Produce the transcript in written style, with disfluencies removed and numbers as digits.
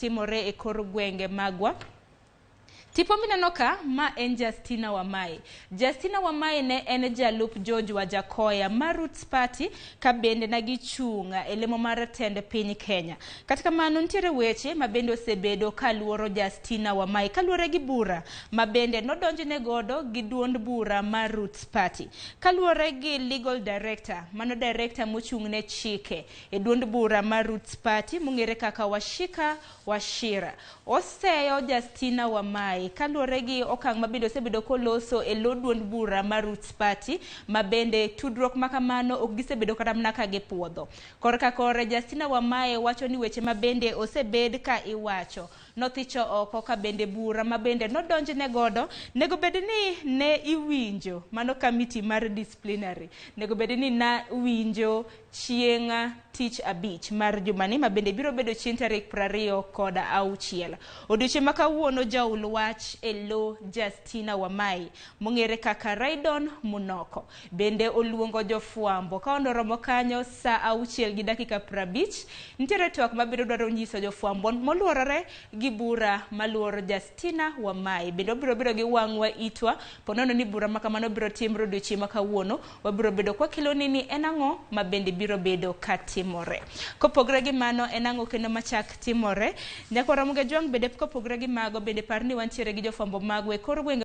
timore e kor gwenge magwa. Tipo mineno ka ma en Justina Wamae. Justina Wamae ne en jalup George Wajakoya ma Roots Party ka bende na gichunga e lemo mar tend piny Kenya. Katika mano ntiere weche ma bende osebedo kaluoro Justina Wamae kaluore gi bura ma bende nodonjne godo gi duond bura ma Roots Party. Kaluore gi legal director, mano director mochungne chike e duond bura ma Roots Party mungere kaka Washira. Oseyo Justina Wamae kaluore gi okang' mabende osebedo koloso e lo duond bura ma Roots Party ma bende tudruok makamano ok gisebedo kata mana ka gipuodho. Korka kore Justina Wamae wacho ni weche ma bende osebed ka iwacho nothicho oko ka bende bura ma bende nodonjne godo nego bedni ne iwinjo mano committee mar disciplinary nego bedni na winjo chieng' tich abich mar jumani ma bende biro bedo chieng' tarik 26. Odiochieng' ma kawuono jaul wach e lo Justina Wamae mong'ere kaka Raidon Munoko bende oluongo jofwambo ka ondoromo kanyo saa 6:50 nitiere twak ma biro dwaro nyiso jofwambo moluorore gi bura maluoro Justina Wamae. Bende biro gi wang'wa itwa ponono ni bura makamano biro timro odiochieng' ma kawuono wabiro bedo kwa kilo nini en ang'o ma bende biro bedo katimore. Kopogre gi mano en ang'o kendo machak timore nyaka Ramogi bende kopogre gi mago bende par ni wantiere gi jofwambo magwe kor gwenge